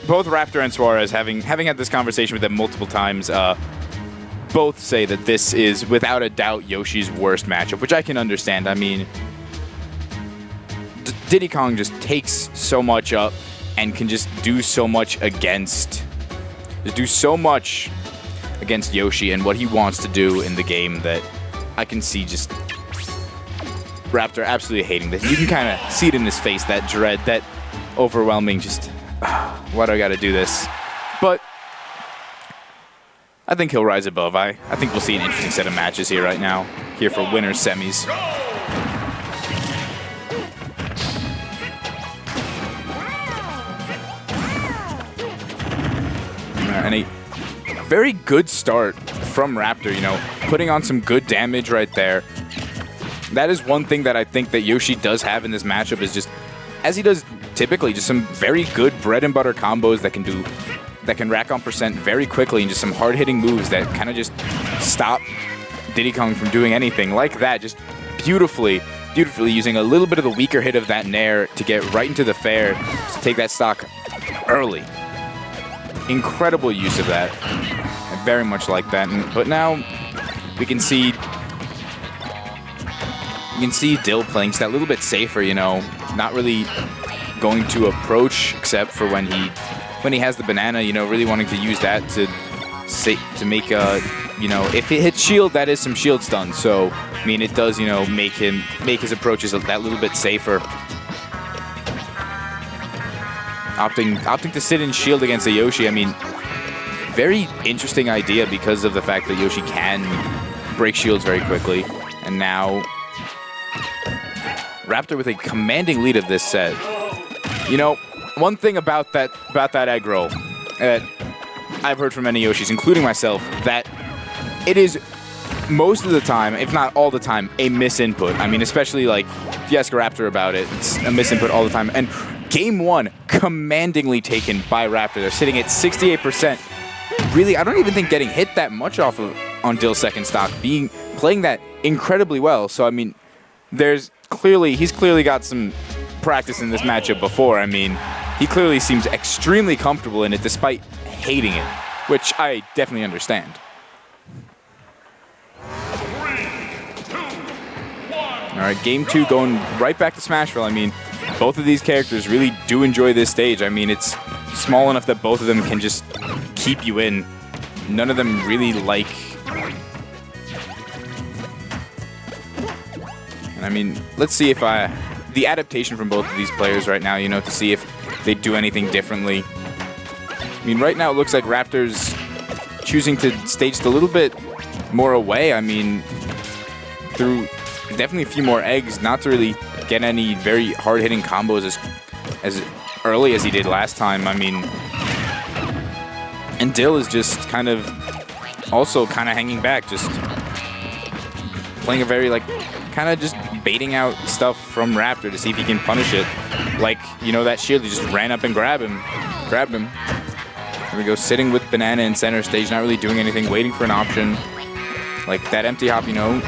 both Raptor and Suarez, having had this conversation with them multiple times, both say that this is without a doubt Yoshi's worst matchup, which I can understand. I mean, Diddy Kong just takes so much up and can just do so much against Yoshi and what he wants to do in the game that I can see just Raptor absolutely hating this. You can kind of see it in his face, that dread, that overwhelming just, why do I got to do this? But I think he'll rise above. I think we'll see an interesting set of matches here right now, here for winners semis. And a very good start from Raptor, you know, putting on some good damage right there. That is one thing that I think that Yoshi does have in this matchup is just, as he does typically, just some very good bread and butter combos that can rack on percent very quickly and just some hard-hitting moves that kind of just stop Diddy Kong from doing anything like that. Just beautifully using a little bit of the weaker hit of that Nair to get right into the fair to take that stock early. Incredible use of that. I very much like that. But now we can see Dill playing just that little bit safer, you know, not really going to approach except for when he has the banana, you know, really wanting to use that to make you know, if it hits shield, that is some shield stun. So I mean, it does, you know, make his approaches that little bit safer. Opting to sit in shield against a Yoshi, I mean, very interesting idea because of the fact that Yoshi can break shields very quickly. And now Raptor with a commanding lead of this set. You know, one thing about that egg roll that I've heard from many Yoshis, including myself, that it is most of the time, if not all the time, a misinput. I mean, especially like if you ask Raptor about it, it's a misinput all the time. And Game 1, commandingly taken by Raptor. They're sitting at 68%. Really, I don't even think getting hit that much on Dill's second stock, playing that incredibly well. So I mean, he's clearly got some practice in this matchup before. I mean, he clearly seems extremely comfortable in it despite hating it, which I definitely understand. 3, 2, 1. All right, Game 2 going right back to Smashville. I mean, both of these characters really do enjoy this stage. I mean, it's small enough that both of them can just keep you in. None of them really like... And I mean, let's see if the adaptation from both of these players right now, you know, to see if they do anything differently. I mean, right now it looks like Raptor's choosing to stage just a little bit more away. I mean, through definitely a few more eggs, not to really get any very hard-hitting combos as early as he did last time. I mean, and Dill is just kind of also kind of hanging back, just playing a very, like, kind of just baiting out stuff from Raptor to see if he can punish it. Like, you know, that shield, he just ran up and grabbed him. There we go, sitting with banana in center stage, not really doing anything, waiting for an option. Like that empty hop, you know.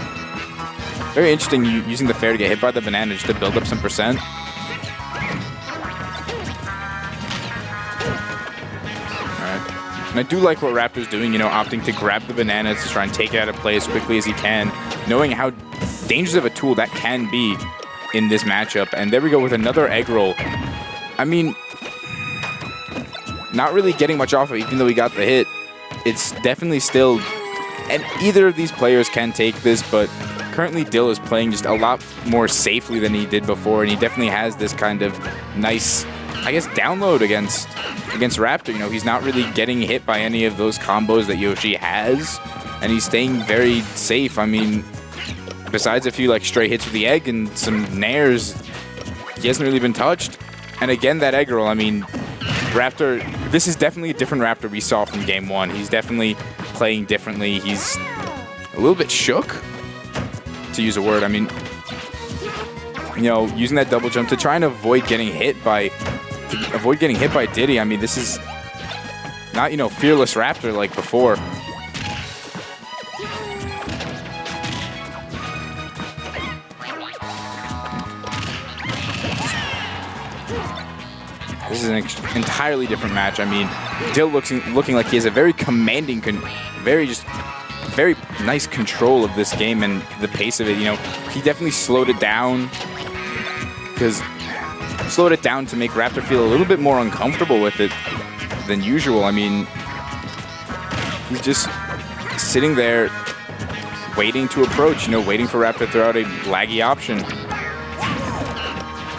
Very interesting using the fair to get hit by the banana just to build up some percent. And I do like what Raptor's doing, you know, opting to grab the bananas to try and take it out of play as quickly as he can, knowing how dangerous of a tool that can be in this matchup. And there we go with another egg roll. I mean, not really getting much off of it, even though he got the hit. It's definitely still, and either of these players can take this, but currently Dill is playing just a lot more safely than he did before, and he definitely has this kind of nice, I guess, download against Raptor. You know, he's not really getting hit by any of those combos that Yoshi has, and he's staying very safe. I mean, besides a few like stray hits with the egg and some nairs, he hasn't really been touched. And again, that egg roll, I mean, Raptor, this is definitely a different Raptor we saw from Game 1. He's definitely playing differently. He's a little bit shook, to use a word. I mean, you know, using that double jump to try and avoid getting hit by Diddy. I mean, this is not, you know, fearless Raptor like before. This is an entirely different match. I mean, Dill looking like he has a very commanding, very nice control of this game and the pace of it. You know, he definitely slowed it down to make Raptor feel a little bit more uncomfortable with it than usual. I mean, he's just sitting there waiting to approach, you know, waiting for Raptor to throw out a laggy option,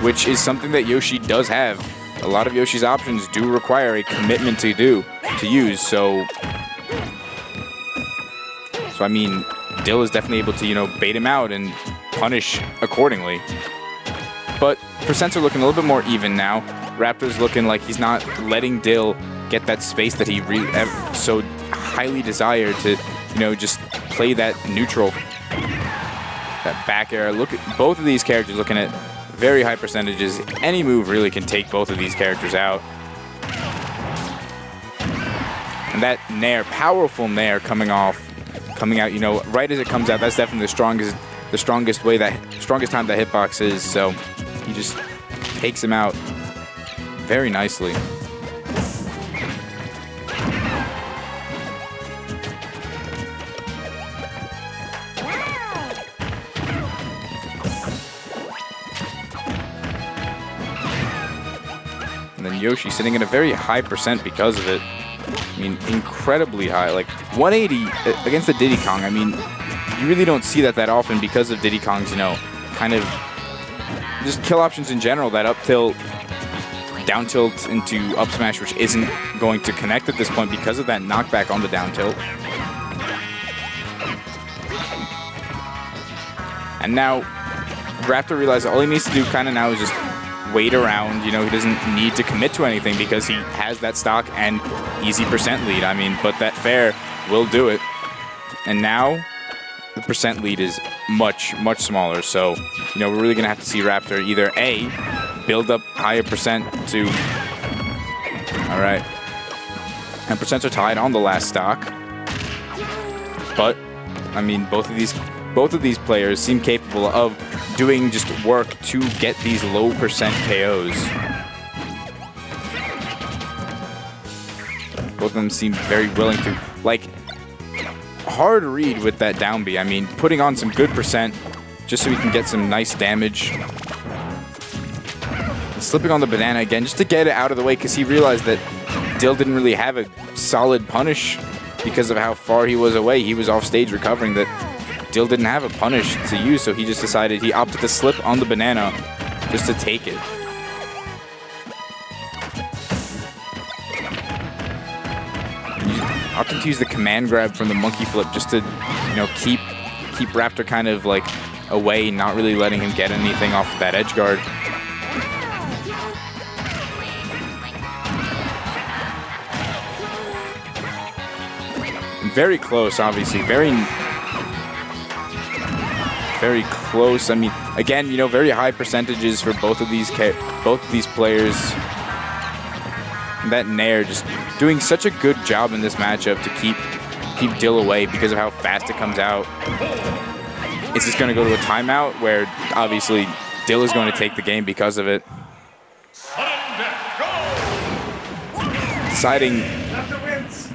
which is something that Yoshi does have. A lot of Yoshi's options do require a commitment to use. So I mean, Dill is definitely able to, you know, bait him out and punish accordingly. But percents are looking a little bit more even now. Raptor's looking like he's not letting Dill get that space that he so highly desired to, you know, just play that neutral, that back air. Look at both of these characters looking at very high percentages. Any move really can take both of these characters out. And that nair, powerful nair coming out, you know, right as it comes out, that's definitely the strongest time that hitbox is. So he just takes him out very nicely. And then Yoshi sitting at a very high percent because of it. I mean, incredibly high, like 180 against the Diddy Kong. I mean, you really don't see that often because of Diddy Kong's, you know, kind of just kill options in general, that up tilt, down tilt into up smash, which isn't going to connect at this point because of that knockback on the down tilt. And now Raptor realized all he needs to do kind of now is just wait around. You know, he doesn't need to commit to anything because he has that stock and easy percent lead. I mean, but that fair will do it. And now the percent lead is much, much smaller. So, you know, we're really going to have to see Raptor either A, build up higher percent to... All right. And percents are tied on the last stock. But, I mean, both of these players seem capable of doing just work to get these low percent KOs. Both of them seem very willing to, like, hard read with that down B. I mean, putting on some good percent just so he can get some nice damage. And slipping on the banana again just to get it out of the way because he realized that Dill didn't really have a solid punish because of how far he was away. He was off stage recovering, that Dill didn't have a punish to use, so he just decided, he opted to slip on the banana just to take it. Opted to use the command grab from the monkey flip just to, you know, keep Raptor kind of like away, not really letting him get anything off of that edge guard. Very close, obviously. Very close. I mean, again, you know, very high percentages for both of these players. And that nair just doing such a good job in this matchup to keep Dill away because of how fast it comes out. It's just going to go to a timeout where obviously Dill is going to take the game because of it.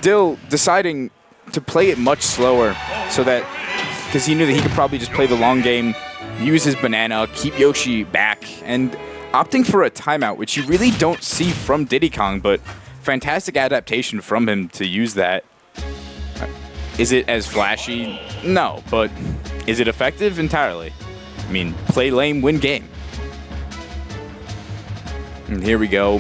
Dill deciding to play it much slower so that, because he knew that he could probably just play the long game, use his banana, keep Yoshi back, and opting for a timeout, which you really don't see from Diddy Kong, but fantastic adaptation from him to use that. Is it as flashy? No, but is it effective? Entirely. I mean, play lame, win game. And here we go.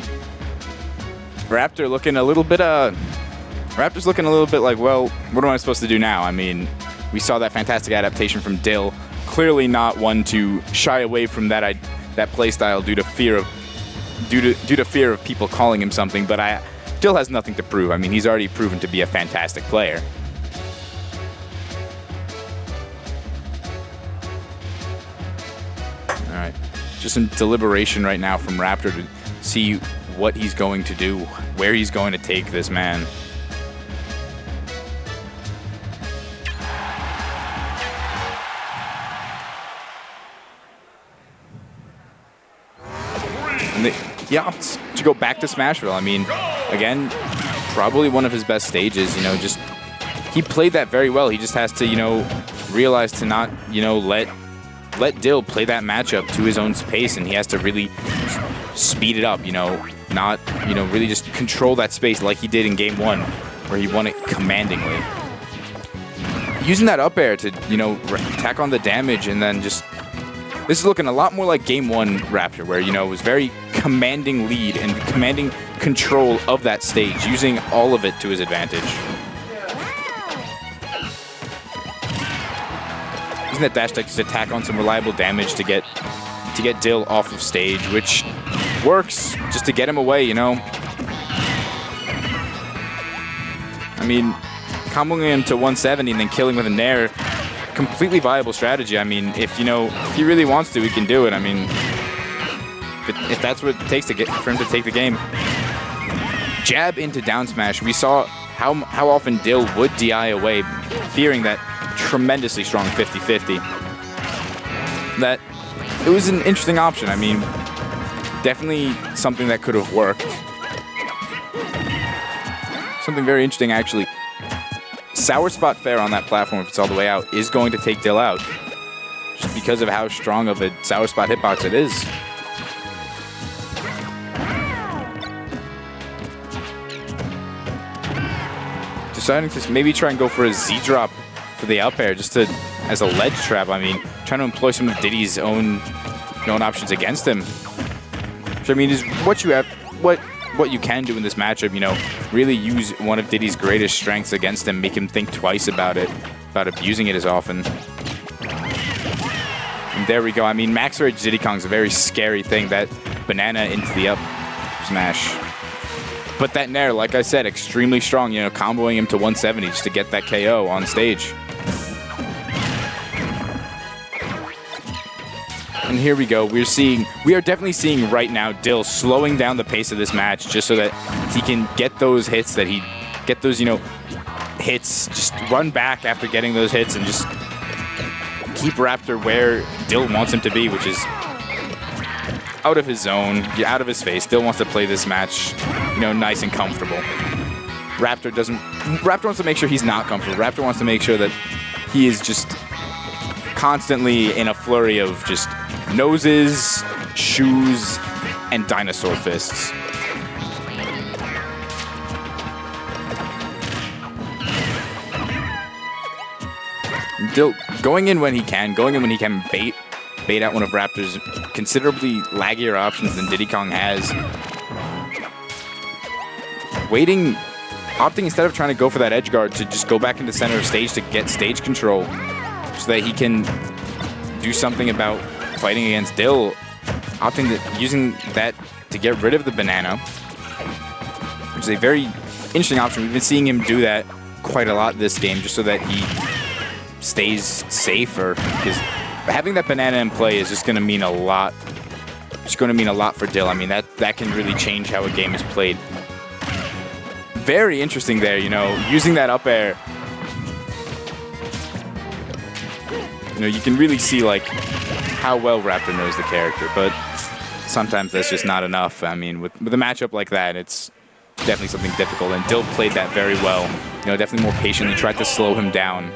Raptor looking a little bit, Raptor's looking a little bit like, well, what am I supposed to do now? I mean, we saw that fantastic adaptation from Dill. Clearly not one to shy away from that play style due to fear of people calling him something. But Dill has nothing to prove. I mean, he's already proven to be a fantastic player. All right, just some deliberation right now from Raptor to see what he's going to do, where he's going to take this man. he opts to go back to Smashville. I mean, again, probably one of his best stages. You know, just he played that very well. He just has to, you know, realize to not, you know, let Dill play that matchup to his own pace, and he has to really speed it up. You know, not, you know, really just control that space like he did in Game 1, where he won it commandingly. Using that up air to, you know, tack on the damage, and then just... This is looking a lot more like Game 1 Raptor, where, you know, it was very commanding lead and commanding control of that stage, using all of it to his advantage. Using that dash tech to tack on some reliable damage to get Dill off of stage, which works just to get him away, you know. I mean, comboing him to 170 and then killing with a nair, completely viable strategy. I mean, if he really wants to, he can do it. I mean, if that's what it takes for him to take the game. Jab into down smash. We saw how often Dill would DI away, fearing that tremendously strong 50-50. That it was an interesting option. I mean, definitely something that could have worked. Something very interesting, actually. Sour spot fair on that platform, if it's all the way out, is going to take Dill out, just because of how strong of a sour spot hitbox it is. Deciding to maybe try and go for a Z drop for the up air, just to as a ledge trap. I mean, trying to employ some of Diddy's own options against him. Which, I mean, is what you have, what you can do in this matchup, you know, really use one of Diddy's greatest strengths against him, make him think twice about abusing it as often. And there we go. I mean, max range Diddy Kong's a very scary thing, that banana into the up smash. But that nair, like I said, extremely strong, you know, comboing him to 170 just to get that KO on stage. And here we go. We are definitely seeing right now Dill slowing down the pace of this match just so that he can get those hits hits, just run back after getting those hits and just keep Raptor where Dill wants him to be, which is out of his zone, out of his face. Dill wants to play this match, you know, nice and comfortable. Raptor wants to make sure he's not comfortable. Raptor wants to make sure that he is just constantly in a flurry of just noses, shoes, and dinosaur fists. Dill going in when he can bait out one of Raptor's considerably laggier options than Diddy Kong has. Opting instead of trying to go for that edge guard to just go back into center of stage to get stage control so that he can do something about fighting against Dill, using that to get rid of the banana, which is a very interesting option. We've been seeing him do that quite a lot this game, just so that he stays safer, because having that banana in play is just going to mean a lot. It's going to mean a lot for Dill. I mean, that can really change how a game is played. Very interesting there, you know, using that up air. You know, you can really see, like, how well Raptor knows the character, but sometimes that's just not enough. I mean, with a matchup like that, it's definitely something difficult, and Dill played that very well. You know, definitely more patiently, tried to slow him down.